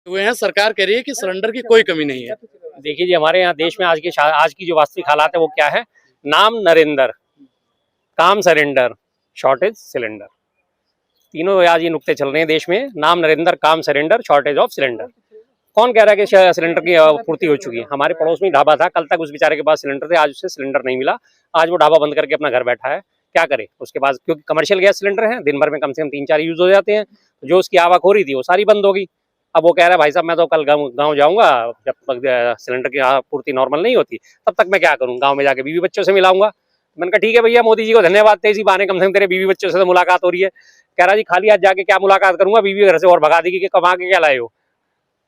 हुए हैं। सरकार कह रही है कि सिलेंडर की कोई कमी नहीं है। देखिए जी, हमारे यहाँ देश में आज की जो वास्तविक हालात है वो क्या है। नाम नरेंद्र, काम सरेंडर, शॉर्टेज सिलेंडर, तीनों आज ये नुक्ते चल रहे हैं देश में। नाम नरेंद्र, काम सरेंडर, शॉर्टेज ऑफ सिलेंडर। कौन कह रहा है कि सिलेंडर की पूर्ति हो चुकी है। हमारे पड़ोस में ढाबा था, कल तक उस बेचारे के पास सिलेंडर थे, आज उसे सिलेंडर नहीं मिला। आज वो ढाबा बंद करके अपना घर बैठा है। क्या करे उसके पास, क्योंकि कमर्शियल गैस सिलेंडर है, दिन भर में कम से कम 3-4 यूज हो जाते हैं। जो उसकी आवक हो रही थी वो सारी बंद होगी। अब वो कह रहा है भाई साहब मैं तो कल गाँव जाऊंगा, जब तक सिलेंडर की पूर्ति नॉर्मल नहीं होती तब तक मैं क्या करूँ, गाँव में जाके बीवी बच्चों से मिलाऊंगा। मैंने कहा ठीक है भैया, मोदी जी को धन्यवाद, तेजी बहाने कम से कम तेरे बीवी बच्चों से तो मुलाकात हो रही है। कह रहा जी खाली आज जाके क्या मुलाकात करूंगा, बीवी घर से और भगा देगी कि कमा के क्या लाए हो।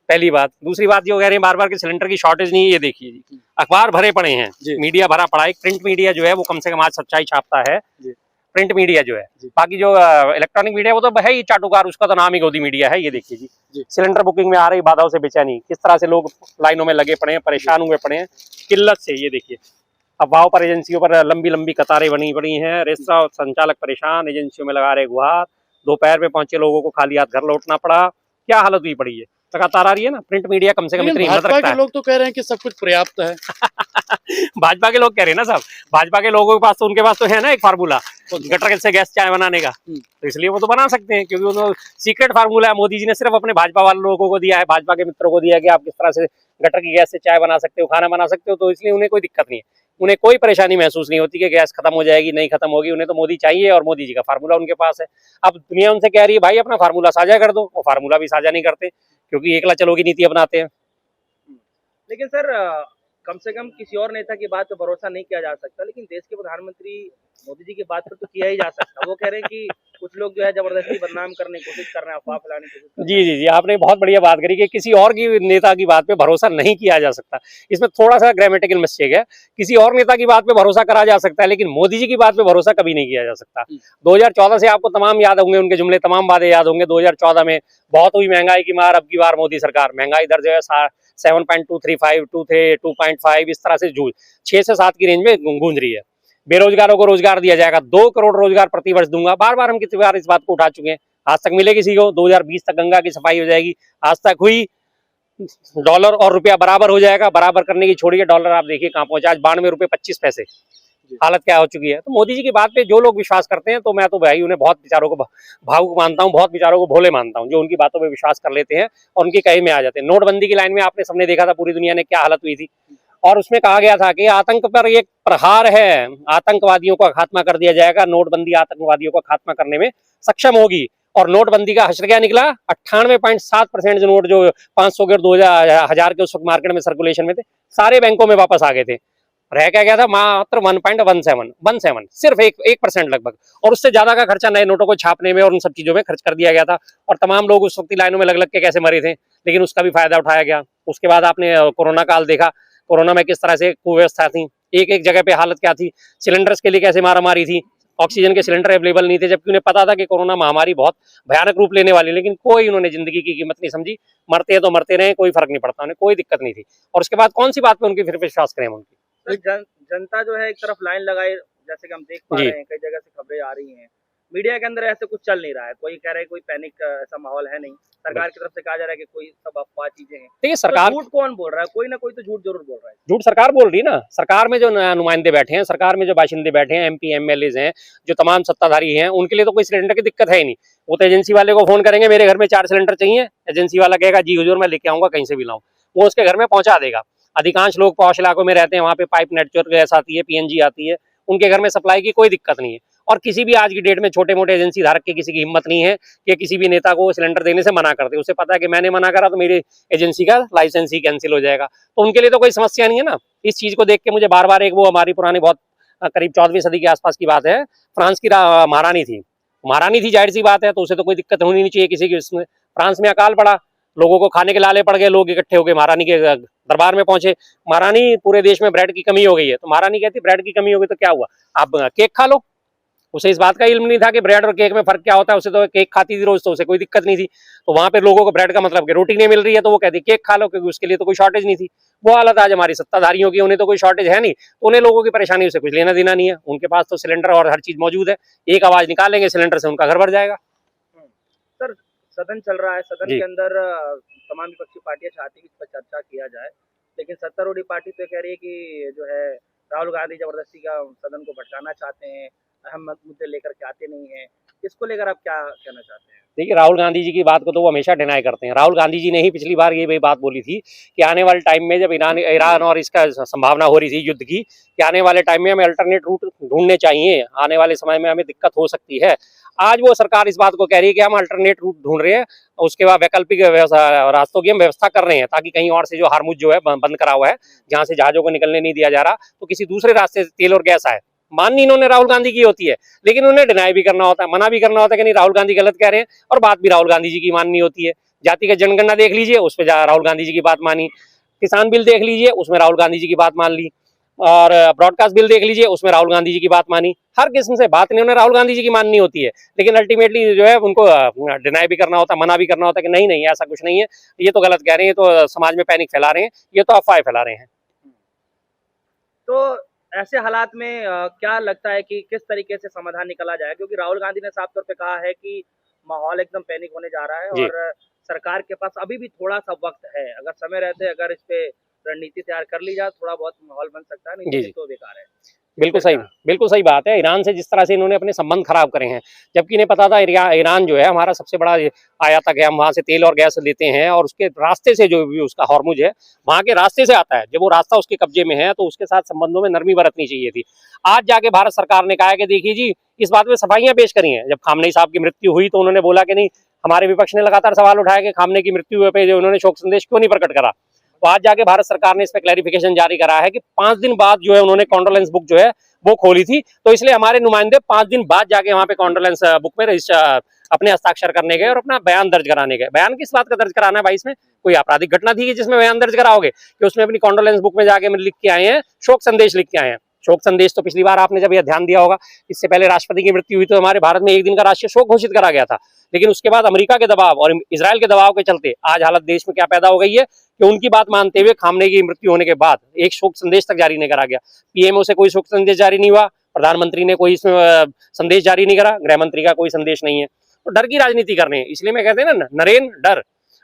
पहली बात। दूसरी बात जो कह रहे हैं बार बार कि सिलेंडर की शॉर्टेज नहीं है, ये देखिए जी, अखबार भरे पड़े हैं, मीडिया भरा पड़ा है। प्रिंट मीडिया जो है वो कम से कम आज सच्चाई छापता है, प्रिंट मीडिया जो है। बाकी जो इलेक्ट्रॉनिक मीडिया वो तो है ही चाटुकार, उसका तो नाम ही गोदी मीडिया है। ये देखिए जी, सिलेंडर बुकिंग में आ रही बाधाओं से बेचैनी, किस तरह से लोग लाइनों में लगे पड़े हैं, परेशान हुए पड़े हैं किल्लत से। ये देखिए अफवाहों पर, एजेंसियों पर लंबी लंबी कतारें बनी पड़ी हैं। रेस्तरां संचालक परेशान, एजेंसियों में लगा रहे गुहार। दोपहर में पहुंचे लोगों को खाली हाथ घर लौटना पड़ा। क्या हालत हुई पड़ी है, लगातार आ रही है ना। प्रिंट मीडिया कम से कम इतनी हिम्मत रखता है। भाजपा के लोग तो कह रहे हैं कि सब कुछ पर्याप्त है। भाजपा के लोग कह रहे हैं ना साहब, भाजपा के लोगों के पास तो, उनके पास तो है ना एक फार्मूला गटर से गैस चाय बनाने का, तो इसलिए वो तो बना सकते हैं, क्योंकि वो सीक्रेट फार्मूला है। मोदी जी ने सिर्फ अपने भाजपा वाले लोगों को दिया है, भाजपा के मित्रों को दिया है कि आप किस तरह से गटर की गैस से चाय बना सकते हो, खाना बना सकते हो। तो इसलिए उन्हें कोई दिक्कत नहीं है, उन्हें कोई परेशानी महसूस नहीं होती कि गैस खत्म हो जाएगी नहीं खत्म होगी। उन्हें तो मोदी चाहिए और मोदी जी का फार्मूला उनके पास है। अब दुनिया उनसे कह रही है भाई अपना फार्मूला साझा कर दो, वो फार्मूला भी साझा नहीं करते, क्योंकि एकला चलो की नीति अपनाते हैं। लेकिन सर कम से कम किसी और नेता की बात पे भरोसा नहीं किया जा सकता, लेकिन देश के प्रधानमंत्री मोदी जी की बात पर तो किया ही जा सकता। वो कह रहे हैं कि कुछ लोग जो है जबरदस्ती बदनाम करने की कोशिश कर रहे हैं, अफवाह फैलाने की कोशिश कर रहे हैं। जी, आपने बहुत बढ़िया बात करी कि किसी और की नेता की बात पे भरोसा नहीं किया जा सकता। इसमें थोड़ा सा ग्रामेटिकल मिस्टेक है। किसी और नेता की बात पे भरोसा करा जा सकता है, लेकिन मोदी जी की बात पे भरोसा कभी नहीं किया जा सकता। 2014 से आपको तमाम याद होंगे, उनके जुमले तमाम वादे याद होंगे। 2014 में बहुत हुई महंगाई की मार, अब की बार मोदी सरकार महंगाई दर जो है 7.235, 2.5 इस तरह से 6 से 7 की रेंज में गूंज रही है। बेरोजगारों को रोजगार दिया जाएगा, 2 करोड़ रोजगार प्रति वर्ष दूंगा। बार बार हम कितनी बार इस बात को उठा चुके हैं, आज तक मिले किसी को। 2020 तक गंगा की सफाई हो जाएगी, आज तक हुई। डॉलर और रुपया बराबर हो जाएगा, बराबर करने की छोड़िए, डॉलर आप देखिए कहां पहुंचा, आज 92 रुपये 25 पैसे हालत क्या हो चुकी है। तो मोदी जी की बात पे जो लोग विश्वास करते हैं, तो मैं तो भाई उन्हें बहुत बेचारों को भावुक मानता हूँ, बहुत बेचारों को भोले मानता हूँ, जो उनकी बातों पे विश्वास कर लेते हैं और उनकी कहे में आ जाते हैं। नोटबंदी की लाइन में आपने सबने देखा था पूरी दुनिया ने क्या हालत हुई थी, और उसमें कहा गया था कि आतंक पर एक प्रहार है, आतंकवादियों का खात्मा कर दिया जाएगा। नोटबंदी आतंकवादियों का खात्मा करने में सक्षम होगी। और नोटबंदी का हश्र क्या निकला, 98.7% जो नोट जो 500 के और 2000 के उस वक्त मार्केट में सर्कुलेशन में थे, सारे बैंकों में वापस आ गए थे। रह क्या गया था मात्र 1.17 सिर्फ 1% लगभग, और उससे ज्यादा का खर्चा नए नोटों को छापने में और उन सब चीजों में खर्च कर दिया गया था। और तमाम लोग उस वक्त लाइनों में लग लग के कैसे मरे थे, लेकिन उसका भी फायदा उठाया गया। उसके बाद आपने कोरोना काल देखा, कोरोना में किस तरह से कुव्यवस्था थी, एक एक जगह पे हालत क्या थी, सिलेंडर्स के लिए कैसे मारामारी थी, ऑक्सीजन के सिलेंडर अवेलेबल नहीं थे, जबकि उन्हें पता था कि कोरोना महामारी बहुत भयानक रूप लेने वाली, लेकिन कोई उन्होंने जिंदगी की कीमत नहीं समझी। मरते हैं तो मरते रहे, कोई फर्क नहीं पड़ता, उन्हें कोई दिक्कत नहीं थी। और उसके बाद कौन सी बात पे उनकी फिर विश्वास करें हम उनकी। जनता जो है एक तरफ लाइन लगाए, जैसे कि हम देख पा रहे हैं, कई जगह से खबरें आ रही हैं। मीडिया के अंदर ऐसे कुछ चल नहीं रहा है, कोई कह रहा है कोई पैनिक ऐसा माहौल है नहीं। सरकार की तरफ से कहा जा रहा है कि कोई सब अफवाह चीजें हैं। देखिए सरकार, तो झूठ कौन बोल रहा है, कोई ना कोई तो झूठ जरूर बोल रहा है। झूठ सरकार बोल रही है ना। सरकार में जो नुमाइंदे बैठे हैं, सरकार में जो बाशिंदे बैठे हैं, MP MLAs हैं, जो तमाम सत्ताधारी हैं, उनके लिए तो कोई सिलेंडर की दिक्कत है ही नहीं। वो तो एजेंसी वाले को फोन करेंगे मेरे घर में 4 सिलेंडर चाहिए, एजेंसी वाला कहेगा जी हुजूर मैं लेके आऊंगा, कहीं से भी लाऊं, वो उसके घर में पहुंचा देगा। अधिकांश लोग पॉश इलाकों में रहते हैं, वहाँ पे पाइप नेटवर्क गैस आती है, PNG आती है, उनके घर में सप्लाई की कोई दिक्कत नहीं है। और किसी भी आज की डेट में छोटे मोटे एजेंसी धारक के किसी की हिम्मत नहीं है कि किसी भी नेता को सिलेंडर देने से मना कर दे। उसे पता है कि मैंने मना करा तो मेरी एजेंसी का लाइसेंस ही कैंसिल हो जाएगा, तो उनके लिए तो कोई समस्या नहीं है ना। इस चीज को देख के मुझे बार बार एक वो हमारी पुरानी बहुत करीब 14वीं सदी के आसपास की बात है, फ्रांस की महारानी थी, जाहिर सी बात है, तो उसे तो कोई दिक्कत होनी नहीं चाहिए किसी की। उसमें फ्रांस में अकाल पड़ा, लोगों को खाने के लाले पड़ गए, लोग इकट्ठे हो गए, महारानी के दरबार में पहुंचे। महारानी पूरे देश में ब्रेड की कमी हो गई है, तो महारानी कहती ब्रेड की कमी हो गई तो क्या हुआ, आप केक खा लो। उसे इस बात का इल्म नहीं था कि ब्रेड और केक में फर्क क्या होता है, उसे तो केक खाती थी रोज, तो उसे कोई दिक्कत नहीं थी। तो वहां पे लोगों को ब्रेड का मतलब कि रोटी नहीं मिल रही है, तो वो कहती केक खा लो, क्योंकि उसके लिए तो कोई शॉर्टेज नहीं थी। वो हालत आज हमारी सत्ताधारियों की, उन्हें तो कोई शॉर्टेज है नहीं, तो उन्हें लोगों की परेशानी से कुछ लेना देना नहीं है। उनके पास तो सिलेंडर और हर चीज मौजूद है, एक आवाज निकालेंगे सिलेंडर से उनका घर भर जाएगा। सर सदन चल रहा है, सदन जी। के अंदर तमाम विपक्षी पार्टियां चाहती हैं कि इस पर चर्चा किया जाए, लेकिन सत्तारूढ़ पार्टी तो कह रही है कि जो है राहुल गांधी जबरदस्ती का सदन को भटकाना चाहते हैं, अहम मुद्दे लेकर के आते नहीं हैं। इसको लेकर आप क्या कहना चाहते हैं? देखिए, राहुल गांधी जी की बात को तो वो हमेशा डिनाई करते हैं। राहुल गांधी जी ने ही पिछली बार ये भी बात बोली थी कि आने वाले टाइम में जब ईरान और इसका संभावना हो रही थी युद्ध की, कि आने वाले टाइम में हमें अल्टरनेट रूट ढूंढने चाहिए, आने वाले समय में हमें दिक्कत हो सकती है। आज वो सरकार इस बात को कह रही है कि हम अल्टरनेट रूट ढूंढ रहे हैं, उसके बाद वैकल्पिक रास्तों की हम व्यवस्था कर रहे हैं, ताकि कहीं और से जो हार्मुज जो है बंद करा हुआ है, जहां से जहाजों को निकलने नहीं दिया जा रहा, तो किसी दूसरे रास्ते से तेल और गैस आए। माननी इन्होंने राहुल गांधी की होती है, लेकिन उन्हें डिनाई भी करना होता है, मना भी करना होता है कि नहीं राहुल गांधी गलत कह रहे हैं, और बात भी राहुल गांधी जी की माननी होती है। जातिगत जनगणना देख लीजिए, उस पर राहुल गांधी जी की बात मानी। किसान बिल देख लीजिए, उसमें राहुल गांधी जी की बात मान ली। और ब्रॉडकास्ट बिल देख लीजिए, उसमें राहुल गांधी जी की बात मानी। हर किस्म से बात इन्होंने राहुल गांधी जी की माननी होती है, लेकिन अल्टीमेटली जो है उनको डिनाई भी करना होता है, मना भी करना होता है कि नहीं नहीं ऐसा कुछ नहीं है, ये तो गलत कह रहे हैं, ये तो समाज में पैनिक फैला रहे हैं, ये तो अफवाह फैला रहे हैं। तो ऐसे हालात में क्या लगता है कि किस तरीके से समाधान निकाला जाए? क्योंकि राहुल गांधी ने साफ तौर पे कहा है कि माहौल एकदम पैनिक होने जा रहा है जी। और सरकार के पास अभी भी थोड़ा सा वक्त है। अगर समय रहते अगर इस पे रणनीति तैयार कर ली जाए, थोड़ा बहुत माहौल बन सकता है, नहीं जी, तो जी। तो बेकार है। बिल्कुल सही बात है। ईरान से जिस तरह से इन्होंने अपने संबंध खराब करे हैं, जबकि इन्हें पता था ईरान जो है हमारा सबसे बड़ा आयातक है, हम वहाँ से तेल और गैस लेते हैं, और उसके रास्ते से जो भी उसका हॉर्मुज है वहाँ के रास्ते से आता है। जब वो रास्ता उसके कब्जे में है तो उसके साथ संबंधों में नरमी बरतनी चाहिए थी। आज जाके भारत सरकार ने कहा है कि देखिए जी, इस बात में सफाइयां पेश करी हैं। जब खामनेई साहब की मृत्यु हुई तो उन्होंने बोला कि नहीं, हमारे विपक्ष ने लगातार सवाल उठाया कि खामनेई की मृत्यु पे जो उन्होंने शोक संदेश क्यों नहीं प्रकट करा। तो आज जाके भारत सरकार ने इस पर क्लैरिफिकेशन जारी करा है कि 5 दिन बाद जो है उन्होंने कॉन्डोलेंस बुक जो है वो खोली थी, तो इसलिए हमारे नुमाइंदे 5 दिन बाद जाके वहां पे कॉन्डोलेंस बुक में अपने हस्ताक्षर करने गए और अपना बयान दर्ज कराने गए। बयान किस बात का दर्ज कराना है भाई? इसमें कोई आपराधिक घटना थी कि जिसमें बयान दर्ज कराओगे? कि उसमें अपनी कॉन्डोलेंस बुक में जाके लिख के आए हैं, शोक संदेश लिख के आए हैं। शोक संदेश तो पिछली बार आपने जब यह ध्यान दिया होगा, इससे पहले राष्ट्रपति की मृत्यु हुई तो हमारे भारत में 1 दिन का राष्ट्रीय शोक घोषित करा गया था, लेकिन उसके बाद अमेरिका के दबाव और इजराइल के दबाव के चलते आज हालत देश में क्या पैदा हो गई है कि उनकी बात मानते हुए खामनेई की मृत्यु होने के बाद एक शोक संदेश तक जारी नहीं करा गया। पीएमओ से कोई शोक संदेश जारी नहीं हुआ, प्रधानमंत्री ने कोई संदेश जारी नहीं करा, गृह मंत्री का कोई संदेश नहीं है। तो डर की राजनीति कर रहे हैं, इसलिए मैं कहते हैं ना, नरेंद्र डर।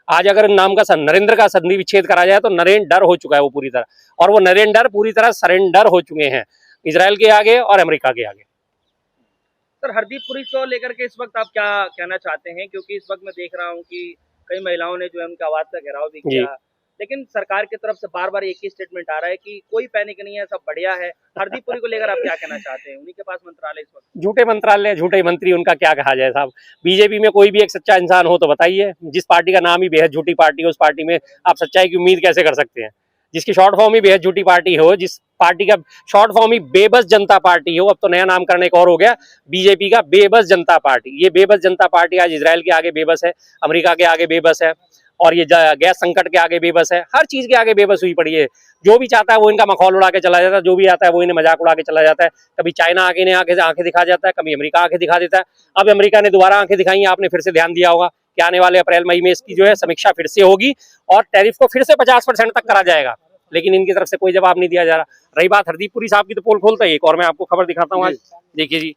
आज अगर नाम का नरेंद्र का संधि विच्छेद करा जाए तो नरेंद्र डर हो चुका है वो पूरी तरह, और वो नरेंद्र डर पूरी तरह सरेंडर हो चुके हैं इजराइल के आगे और अमेरिका के आगे। सर, हरदीप पुरी को लेकर के इस वक्त आप क्या कहना चाहते हैं? क्योंकि इस वक्त मैं देख रहा हूँ कि कई महिलाओं ने जो है उनका आवाज का घेराव भी किया, लेकिन सरकार की तरफ से बार बार एक ही स्टेटमेंट आ रहा है कि कोई पैनिक नहीं है, सब बढ़िया है। हरदीप पुरी को लेकर आप क्या कहना चाहते हैं? उन्हीं के पास मंत्रालय इस वक्त। झूठे मंत्रालय, झूठे मंत्री, उनका क्या कहा जाए साहब। बीजेपी में कोई भी एक सच्चा इंसान हो तो बताइए। जिस पार्टी का नाम ही बेहद झूठी पार्टी है, उस पार्टी में आप सच्चाई की उम्मीद कैसे कर सकते हैं? जिसकी शॉर्ट फॉर्म ही बेहद झूठी पार्टी हो, जिस पार्टी का शॉर्ट फॉर्म ही बेबस जनता पार्टी हो, अब तो नया नामकरण एक और हो गया बीजेपी का, बेबस जनता पार्टी। ये बेबस जनता पार्टी आज इजराइल के आगे बेबस है, अमेरिका के आगे बेबस है, और ये गैस संकट के आगे बेबस है, हर चीज के आगे बेबस हुई पड़ी है। जो भी चाहता है वो इनका मखौल उड़ा के चला जाता है, जो भी आता है वो इन्हें मजाक उड़ा के चला जाता है। कभी चाइना आगे इन्हें आंखें दिखा जाता है, कभी अमेरिका आंखें दिखा देता है। अब अमेरिका ने दोबारा आंखें दिखाई हैं, आपने फिर से ध्यान दिया होगा कि आने वाले अप्रैल मई में इसकी जो है समीक्षा फिर से होगी और टैरिफ को फिर से 50% तक करा जाएगा, लेकिन इनकी तरफ से कोई जवाब नहीं दिया जा रहा। रही बात हरदीप पुरी साहब की, तो पोल खोलता है एक और मैं आपको खबर दिखाता हूँ आज। देखिए जी,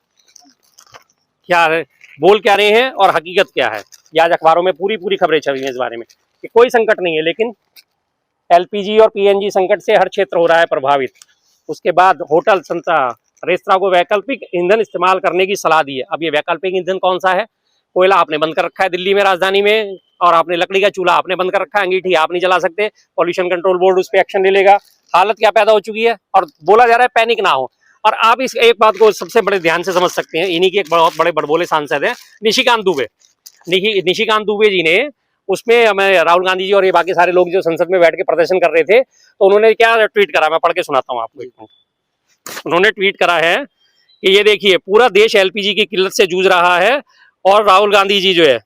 क्या है, बोल क्या रहे हैं और हकीकत क्या है। ये आज अखबारों में पूरी खबरें छपी हैं इस बारे में कि कोई संकट नहीं है, लेकिन एलपीजी और पीएनजी संकट से हर क्षेत्र हो रहा है प्रभावित। उसके बाद होटल रेस्तरां को वैकल्पिक ईंधन इस्तेमाल करने की सलाह दी है। अब ये वैकल्पिक ईंधन कौन सा है? कोयला आपने बंद कर रखा है दिल्ली में, राजधानी में, और आपने लकड़ी का चूल्हा आपने बंद कर रखा है, अंगीठी आप नहीं जला सकते, पॉल्यूशन कंट्रोल बोर्ड उस पर एक्शन ले लेगा। हालत क्या पैदा हो चुकी है, और बोला जा रहा है पैनिक ना हो। और आप इस एक बात को सबसे बड़े ध्यान से समझ सकते हैं, इन्हीं के एक बहुत बड़े बड़बोले सांसद है निशिकांत दुबे। निशिकांत दुबे जी ने उसमें हमें राहुल गांधी जी और ये बाकी सारे लोग जो संसद में बैठ के प्रदर्शन कर रहे थे, तो उन्होंने क्या ट्वीट करा, मैं पढ़ के सुनाता हूँ आपको। उन्होंने ट्वीट करा है कि ये देखिए, पूरा देश एलपीजी की किल्लत से जूझ रहा है और राहुल गांधी जी जो है,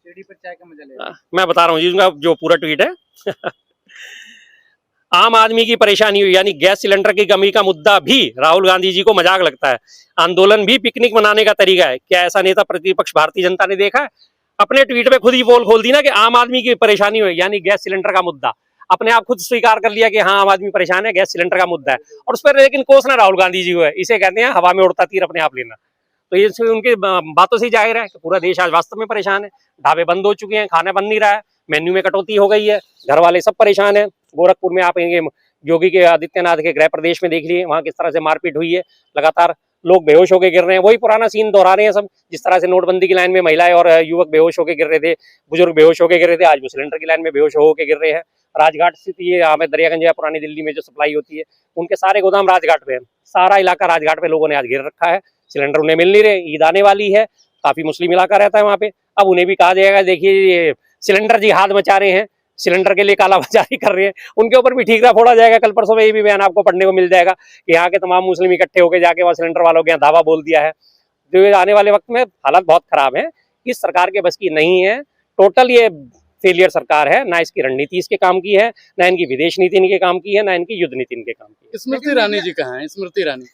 पर चाय का मजा ले, मैं बता रहा हूँ जी उनका जो पूरा ट्वीट है आम आदमी की परेशानी हुई, यानी गैस सिलेंडर की कमी का मुद्दा भी राहुल गांधी जी को मजाक लगता है। आंदोलन भी पिकनिक मनाने का तरीका है। क्या ऐसा नेता प्रतिपक्ष भारतीय जनता ने देखा है? अपने ट्वीट पे खुद ही पोल खोल दी ना कि आम आदमी की परेशानी हुई, यानी गैस सिलेंडर का मुद्दा। अपने आप खुद स्वीकार कर लिया कि हाँ, आम आदमी परेशान है, गैस सिलेंडर का मुद्दा है, और उस पर लेकिन कोसना राहुल गांधी जी को है। इसे कहते हैं हवा में उड़ता तीर अपने आप लेना। तो ये उनकी बातों से ही जाहिर है कि पूरा देश आज वास्तव में परेशान है। ढाबे बंद हो चुके हैं, खाना बन नहीं रहा है, मेन्यू में कटौती हो गई है, घर वाले सब परेशान है। गोरखपुर में आप योगी के आदित्यनाथ के गृह प्रदेश में देख लिए, वहां किस तरह से मारपीट हुई है, लगातार लोग बेहोश होकर गिर रहे हैं। वही पुराना सीन दोहरा रहे हैं सब, जिस तरह से नोटबंदी की लाइन में महिलाएं और युवक बेहोश होकर गिर रहे थे, बुजुर्ग बेहोश होकर गिर रहे थे, आज वो सिलेंडर की लाइन में बेहोश होकर गिर रहे हैं। राजघाट स्थित ये हमें दरियागंज या पुरानी दिल्ली में जो सप्लाई होती है, उनके सारे गोदाम राजघाट पे है, सारा इलाका राजघाट पे लोगों ने आज घेर रखा है। सिलेंडर उन्हें मिल नहीं रहे, ईद आने वाली है, काफी मुस्लिम इलाका रहता है वहाँ पे, अब उन्हें भी कहा जाएगा देखिए ये सिलेंडर जिहाद मचा रहे हैं, सिलेंडर के लिए कालाबाजारी कर रहे हैं, उनके ऊपर भी ठीकरा फोड़ा जाएगा। कल परसों में ये भी बयान आपको पढ़ने को मिल जाएगा कि यहाँ के तमाम मुस्लिम इकट्ठे होकर जाके वहाँ सिलेंडर वालों के यहाँ धावा बोल दिया है। तो आने वाले वक्त में हालात बहुत खराब है, इस सरकार के बस की नहीं है, टोटल ये फेलियर सरकार है, ना इसकी रणनीति इसके काम की है, ना इनकी विदेश नीति इनके काम की है, ना इनकी युद्ध नीति इनके काम की है। स्मृति ईरानी जी कहाँ है? स्मृति ईरानी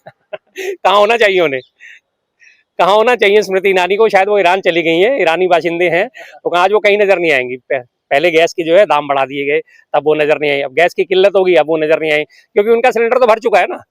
कहाँ होना चाहिए उन्हें, कहाँ होना चाहिए स्मृति ईरानी को? शायद वो ईरान चली गई है, ईरानी बाशिंदे हैं, तो आज वो कहीं नजर नहीं आएंगी। पहले गैस की जो है दाम बढ़ा दिए गए, तब वो नजर नहीं आई, अब गैस की किल्लत होगी, अब वो नजर नहीं आई, क्योंकि उनका सिलेंडर तो भर चुका है ना,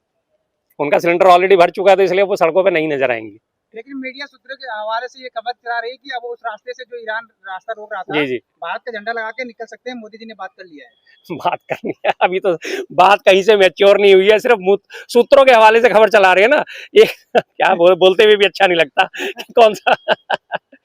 उनका सिलेंडर ऑलरेडी भर चुका है, तो इसलिए वो सड़कों पे नहीं नजर आएंगी। लेकिन मीडिया सूत्रों के हवाले से ये खबर करा रही है कि अब उस रास्ते से जो ईरान रास्ता रोक रहा था, जी जी, भारत का झंडा लगा के निकल सकते हैं, मोदी जी ने बात कर लिया है। बात करनी है, अभी तो बात कहीं से मैच्योर नहीं हुई है, सिर्फ सूत्रों के हवाले से खबर चला रहे हैं ना, ये क्या बोलते हुए भी अच्छा नहीं लगता कौन सा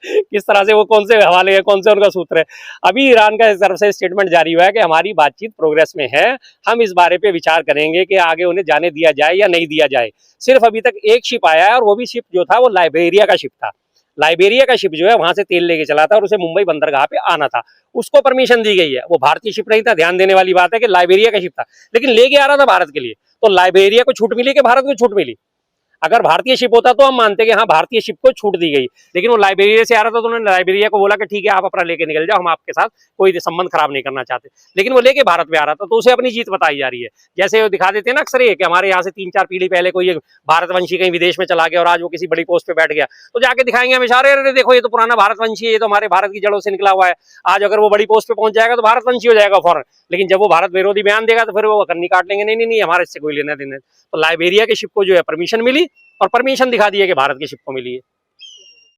किस तरह से वो कौन से हवाले है, कौन से उनका सूत्र है। अभी ईरान का तरफ से स्टेटमेंट जारी हुआ है कि हमारी बातचीत प्रोग्रेस में है, हम इस बारे पे विचार करेंगे कि आगे उन्हें जाने दिया जाए या नहीं दिया जाए। सिर्फ अभी तक एक शिप आया है, और वो भी शिप जो था वो लाइबेरिया का शिप था। लाइबेरिया का शिप जो है वहां से तेल लेके चला था और उसे मुंबई बंदरगाह पे आना था, उसको परमिशन दी गई है। वो भारतीय शिप नहीं था, ध्यान देने वाली बात है कि लाइबेरिया का शिप था, लेकिन लेके आ रहा था भारत के लिए। तो लाइबेरिया को छूट मिली कि भारत को छूट मिली? अगर भारतीय शिप होता तो हम मानते कि हाँ भारतीय शिप को छूट दी गई, लेकिन वो लाइबेरिया से आ रहा था, तो उन्होंने लाइबेरिया को बोला कि ठीक है आप अपना लेके निकल जाओ, हम आपके साथ कोई संबंध खराब नहीं करना चाहते। लेकिन वो लेके भारत में आ रहा था, तो उसे अपनी जीत बताई जा रही है। जैसे वो दिखा देते हैं ना अक्सर ये कि हमारे यहाँ से 3-4 पीढ़ी पहले कोई भारतवंशी कहीं विदेश में चला गया और आज वो किसी बड़ी पोस्ट पे बैठ गया, तो जाके दिखाएंगे हमेशा, अरे देखो ये तो पुराना भारतवंशी है, ये तो हमारे भारत की जड़ों से निकला हुआ है, आज अगर वो बड़ी पोस्ट पे पहुंच जाएगा तो भारतवंशी हो जाएगा फौरन। लेकिन जब वो भारत विरोधी बयान देगा तो फिर वो कन्नी काट लेंगे, नहीं नहीं नहीं हमारे इससे कोई लेना देना। तो लाइबेरिया के शिप को जो है परमिशन मिली, और परमिशन दिखा दिया कि भारत की शिप को मिली है।